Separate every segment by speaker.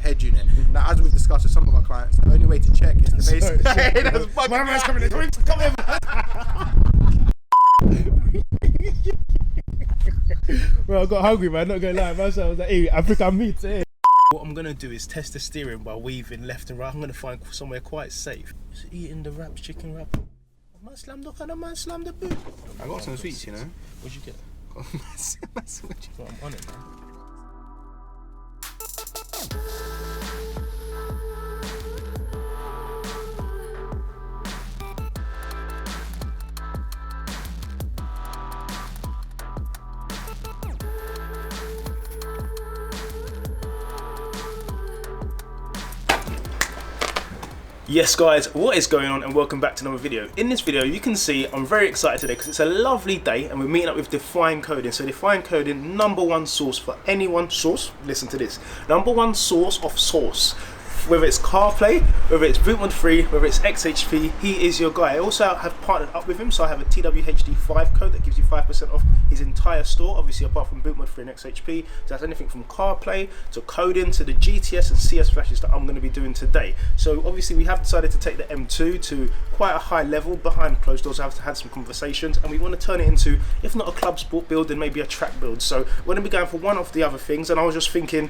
Speaker 1: head unit. Now, as we've discussed with some of our clients, the only way to check is the basic. Hey, that's bugging.
Speaker 2: My man's coming in. Come here. Bro, I got hungry, man. Not gonna lie, man. So I was like, hey, African meat. Hey. What I'm gonna do is test the steering by weaving left and right. I'm gonna find somewhere quite safe. Just eating the wraps, chicken wrap. Man slammed the can, man slammed the boot.
Speaker 1: I got some sweets, you know.
Speaker 2: What'd you get?
Speaker 1: Bro,
Speaker 2: I'm on it, man. Yes guys, what is going on and welcome back to another video. In this video you can see I'm very excited today because it's a lovely day and we're meeting up with Define Coding. So Define Coding, #1 source for anyone, listen to this, #1 source of sauce. Whether it's CarPlay, whether it's boot mod free, whether it's XHP, he is your guy. I also have partnered up with him, so I have a TWHD5 code that gives you 5% off his entire store, obviously apart from boot mod free and XHP. So that's anything from CarPlay to coding to the GTS and CS flashes that I'm going to be doing today. So obviously we have decided to take the M2 to quite a high level behind closed doors. I've had some conversations and we want to turn it into, if not a club sport build, then maybe a track build. So we're going to be going for one of the other things, and I was just thinking,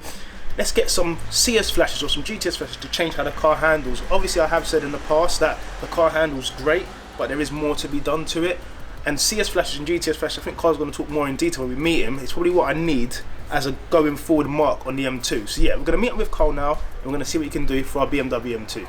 Speaker 2: let's get some CS flashes or some GTS flashes to change how the car handles. Obviously I have said in the past that the car handles great, but there is more to be done to it. And CS flashes and GTS flashes, I think Carl's going to talk more in detail when we meet him. It's probably what I need as a going forward mark on the M2. So yeah, we're going to meet up with Carl now and we're going to see what he can do for our BMW M2.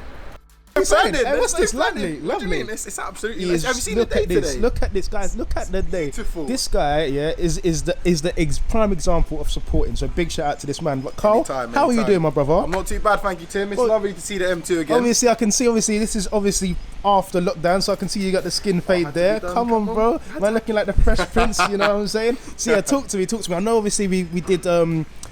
Speaker 1: Hey,
Speaker 2: what's this? Lovely.
Speaker 1: It's absolutely.
Speaker 2: Have
Speaker 1: you seen the day today?
Speaker 2: Look at this, guys. Look at the day.
Speaker 1: Beautiful.
Speaker 2: This guy, yeah, is the prime example of supporting. So big shout out to this man. But Carl, how are you doing, my brother?
Speaker 1: I'm not too bad, thank you, Tim. It's lovely to see the M2 again.
Speaker 2: Obviously, I can see. Obviously, this is obviously after lockdown, so I can see you got the skin fade there. Come on, bro. Man, looking like the Fresh Prince. You know what I'm saying? So yeah, talk to me. I know obviously we did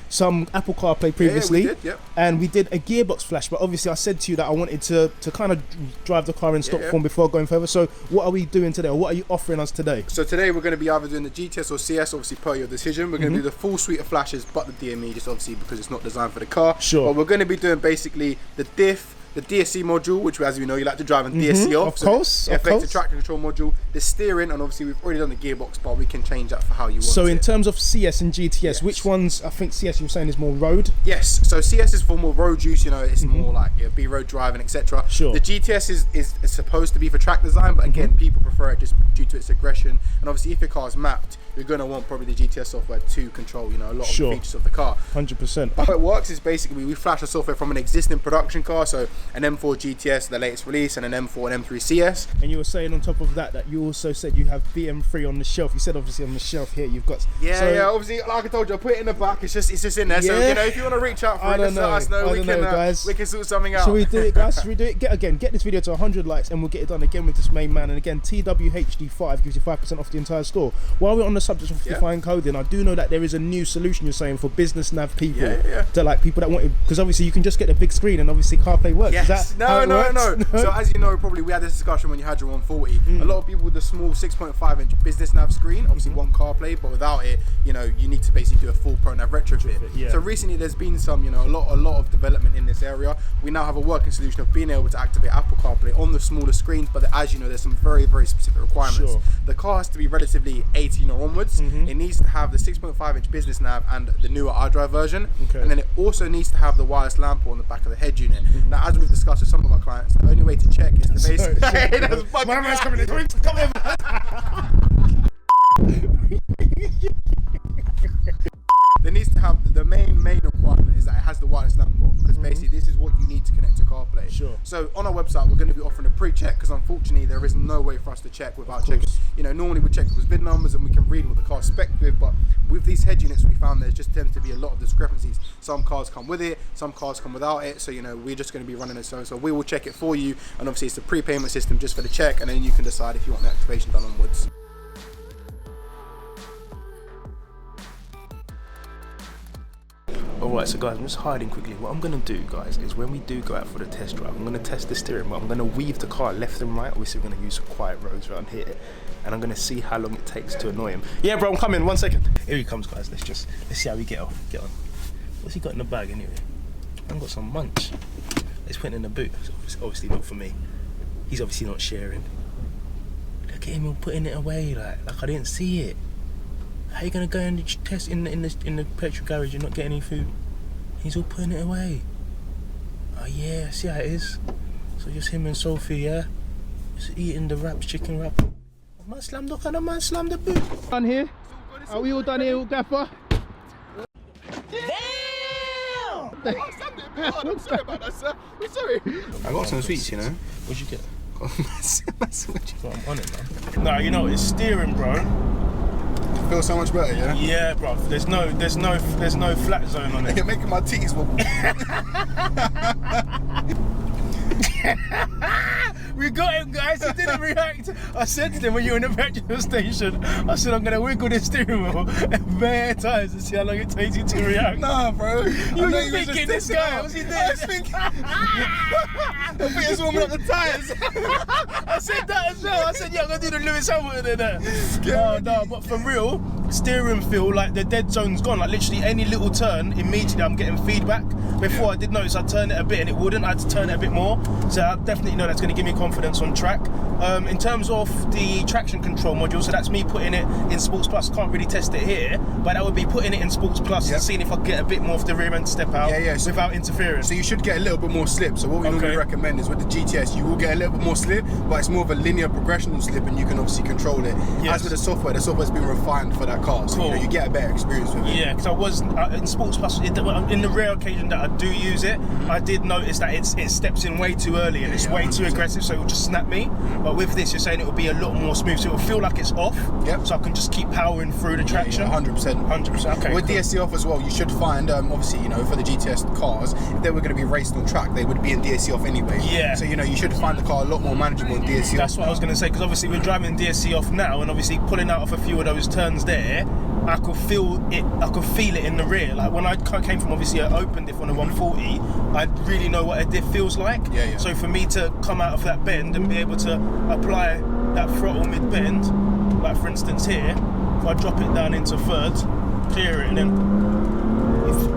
Speaker 2: some Apple CarPlay previously,
Speaker 1: yeah, we did, yep.
Speaker 2: And we did a gearbox flash, but obviously I said to you that I wanted to kind of drive the car in stock form before going further. So what are we doing today, or what are you offering us today?
Speaker 1: So today we're going to be either doing the GTS or CS, obviously per your decision. We're going to do the full suite of flashes, but the DME, just obviously because it's not designed for the car.
Speaker 2: Sure.
Speaker 1: But we're going to be doing basically the diff, the DSC module, which as we know you like to drive in DSC off.
Speaker 2: Of course.
Speaker 1: Effective traction control module, the steering, and obviously we've already done the gearbox, but we can change that for how you want it.
Speaker 2: So in terms of CS and GTS, which ones, I think CS you were saying is more road?
Speaker 1: Yes, so CS is for more road use, you know, it's more like B-road driving, etc.
Speaker 2: Sure.
Speaker 1: The GTS is supposed to be for track design, but again, people prefer it just due to its aggression. And obviously if your car's mapped, you're going to want probably the GTS software to control, you know, a lot of the features of the car.
Speaker 2: 100%.
Speaker 1: How it works is basically we flash the software from an existing production car, so an M4 GTS, the latest release, and an M4 and M3 CS.
Speaker 2: And you were saying on top of that you also said you have BM3 on the shelf. You said obviously on the shelf here you've got...
Speaker 1: Yeah, obviously, like I told you, I put it in the back, it's just in there. So, you know, if you want to reach out for it, let us know. We can sort something out.
Speaker 2: Shall we do it, guys? Shall we do it? Get this video to 100 likes and we'll get it done again with this main man. And again, TWHD5 gives you 5% off the entire store. While we're on the subject of Define Coding, I do know that there is a new solution you're saying for business nav people. To like people that want it, because obviously you can just get the big screen and obviously CarPlay works.
Speaker 1: Yes. No. So as you know, probably we had this discussion when you had your 140. A lot of people with the small 6.5-inch business nav screen obviously want CarPlay, but without it, you know, you need to basically do a full Pro Nav retrofit. So recently there's been some, you know, a lot of development in this area. We now have a working solution of being able to activate Apple CarPlay on the smaller screens, but as you know, there's some very specific requirements. The car has to be relatively 18 or onwards. It needs to have the 6.5-inch business nav and the newer iDrive version, and then it also needs to have the wireless lamp on the back of the head unit. Now, as we've discussed with some of our clients, the only way to check is the basic. Hey, that's bugging.
Speaker 2: My man's coming in. Come here.
Speaker 1: There needs to have the main requirement is that it has the wireless lamp port, because basically this is what you need to connect to CarPlay. So on our website we're going to be offering a pre-check, because unfortunately there is no way for us to check without checking. You know, normally we check with VIN numbers and we can read what the car's spec'd with, but with these head units we found there just tends to be a lot of discrepancies. Some cars come with it, some cars come without it, so you know we're just going to be running it. So we will check it for you, and obviously it's a prepayment system just for the check, and then you can decide if you want the activation done onwards.
Speaker 2: Alright, so guys, I'm just hiding quickly. What I'm going to do, guys, is when we do go out for the test drive, I'm going to test the steering, but I'm going to weave the car left and right. Obviously, we're going to use some quiet roads around here, and I'm going to see how long it takes to annoy him. Yeah, bro, I'm coming. 1 second. Here he comes, guys. Let's see how we get on. What's he got in the bag, anyway? I've got some munch. It's putting in the boot. It's obviously not for me. He's obviously not sharing. Look at him all putting it away like I didn't see it. How you gonna go and test in the petrol garage and not get any food? He's all putting it away. Oh yeah, see how it is. So just him and Sophie, yeah, just eating the wraps, chicken wrap. Man slammed the car, man slammed the boot. Done here? Are we all done here, Gaffer? Damn!
Speaker 1: I'm sorry about that, sir. I'm sorry. I got some sweets, you know.
Speaker 2: What'd you get? Well, I'm on it, man. No, you know, it's steering, bro.
Speaker 1: Feels so much better, yeah?
Speaker 2: Yeah, bro. There's no flat zone on it.
Speaker 1: You're making my teeth wobble.
Speaker 2: We got him, guys. He didn't react. I said to him when you were in the petrol station, I said I'm gonna wiggle the steering wheel bare times to see how long it takes you to react.
Speaker 1: Nah, bro.
Speaker 2: You were thinking this guy? What's he doing?
Speaker 1: I was thinking. I think it's warming up the tyres.
Speaker 2: I said that as well. I said, yeah, I'm gonna do the Lewis Hamilton in there. No, but for real, steering feel like the dead zone's gone. Like literally any little turn, immediately I'm getting feedback. Before I did notice I'd turn it a bit and it wouldn't. I had to turn it a bit more. So I definitely know that's going to give me confidence on track. In terms of the traction control module, so that's me putting it in Sports Plus. Can't really test it here, but that would be putting it in Sports Plus and seeing if I get a bit more of the rear end step out
Speaker 1: so
Speaker 2: without interfering.
Speaker 1: So you should get a little bit more slip. So what we normally recommend is with the GTS, you will get a little bit more slip, but it's more of a linear progression of slip and you can obviously control it. As with the software's been refined for that car, so you get a better experience with it.
Speaker 2: Yeah, because I was in Sports Plus, in the rare occasion that I do use it, I did notice that it steps in way too early and it's way too aggressive, so it will just snap me. But with this, you're saying it will be a lot more smooth, so it will feel like it's off, so I can just keep powering through the traction.
Speaker 1: 100%.
Speaker 2: 100%, okay.
Speaker 1: With DSC off as well, you should find, obviously, you know, for the GTS cars, if they were going to be raced on track, they would be in DSC off anyway.
Speaker 2: Yeah.
Speaker 1: So, you know, you should find the car a lot more manageable in DSC off.
Speaker 2: That's what I was going to say, because obviously we're driving DSC off now, and obviously pulling out of a few of those turns there, I could feel it in the rear. Like when I came from obviously an open diff on a 140, I really know what a diff feels like. So for me to come out of that bend and be able to apply that throttle mid-bend, like for instance here, if I drop it down into third, clear it, and then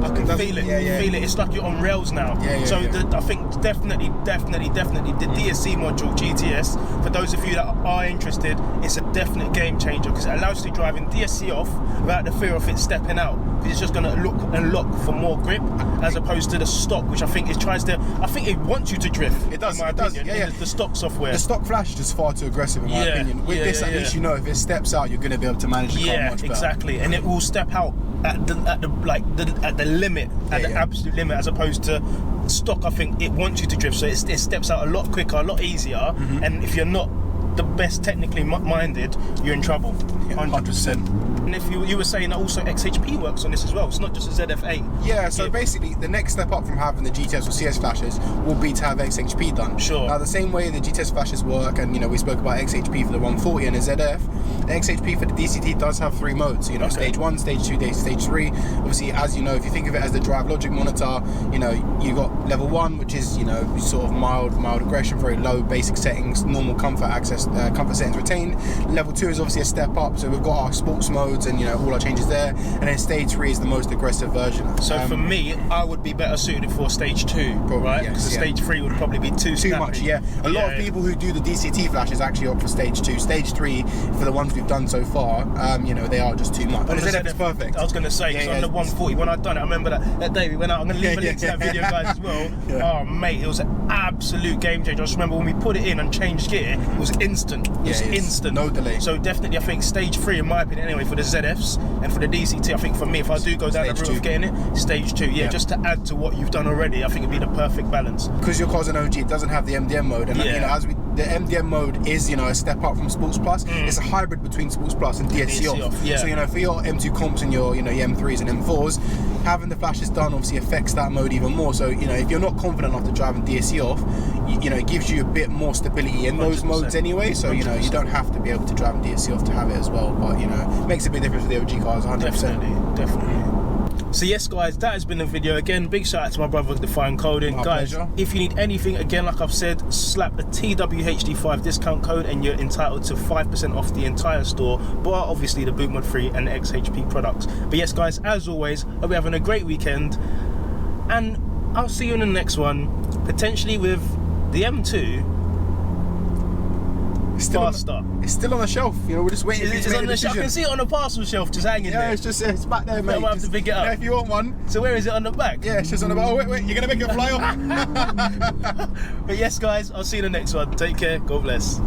Speaker 2: I can feel it. Feel it. It's like you're on rails now. I think definitely the DSC module GTS, for those of you that are interested, it's a definite game changer because it allows you to drive in DSC off without the fear of it stepping out. Because it's just going to look for more grip as opposed to the stock, which I think it wants you to drift.
Speaker 1: It does.
Speaker 2: In my opinion. The stock software.
Speaker 1: The stock flash is just far too aggressive in my opinion. With this, at least you know if it steps out, you're going to be able to manage the car much better.
Speaker 2: Exactly, and it will step out at the limit, the absolute limit, as opposed to stock. I think it wants you to drift, so it steps out a lot quicker, a lot easier, and if you're not the best technically minded, you're in trouble. 100%. And if you were saying that also XHP works on this as well, it's not just a ZF8.
Speaker 1: Yeah, so basically the next step up from having the GTS or CS flashes will be to have XHP done.
Speaker 2: Sure.
Speaker 1: Now the same way the GTS flashes work, and you know we spoke about XHP for the 140 and the ZF, the XHP for the DCT does have 3 modes. You know, stage 1, stage 2, stage 3. Obviously, as you know, if you think of it as the drive logic monitor, you know you got level 1, which is sort of mild aggression, very low basic settings, normal comfort settings retained. Level 2 is obviously a step up, so we've got our sports modes and all our changes there, and then stage 3 is the most aggressive version.
Speaker 2: So for me, I would be better suited for stage 2, right? Because the stage 3 would probably be too
Speaker 1: much. A lot of people who do the DCT flashes actually opt for stage 2. Stage 3 for the ones we've done so far, they are just too much. But the ZF is perfect.
Speaker 2: I was going to say, on the 140, when I'd done it, I remember that day we went out. I'm going to leave a link to that video, guys, as well. Oh mate, it was an absolute game changer. I just remember when we put it in and changed gear, it was instant. It was instant,
Speaker 1: no delay.
Speaker 2: So definitely, I think stage 3, in my opinion, anyway, for the ZFs and for the DCT, I think for me, if I do go down the route of getting it, stage 2, just to add to what you've done already, I think it'd be the perfect balance.
Speaker 1: Because your car's an OG, it doesn't have the MDM mode, and the MDM mode is a step up from Sports Plus. It's a hybrid between Sports Plus and DSC off. So for your M2 comps and your M3s and M4s, having the flashes done obviously affects that mode even more. So if you're not confident enough to drive in DSC off, it gives you a bit more stability in those modes anyway. So you don't have to be able to drive in DSC off to have it as well. But it makes a big difference for the OG cars, 100%.
Speaker 2: Definitely. So yes guys, that has been the video. Again, big shout out to my brother Define Coding. Guys,
Speaker 1: pleasure.
Speaker 2: If you need anything, again, like I've said, slap the TWHD5 discount code and you're entitled to 5% off the entire store, bar obviously the boot mod free and the XHP products. But yes guys, as always, I'll be having a great weekend, and I'll see you in the next one, potentially with the M2 faster.
Speaker 1: It's still on the shelf. You know, we're just waiting.
Speaker 2: It's on the shelf. I can see it on the parcel shelf, just hanging there.
Speaker 1: Yeah, it's back there, mate.
Speaker 2: I might have to pick it up.
Speaker 1: Yeah, if you want one.
Speaker 2: So where is it on the back?
Speaker 1: Yeah, it's just on the back. Oh wait, you're gonna make it fly off.
Speaker 2: But yes, guys, I'll see you in the next one. Take care. God bless.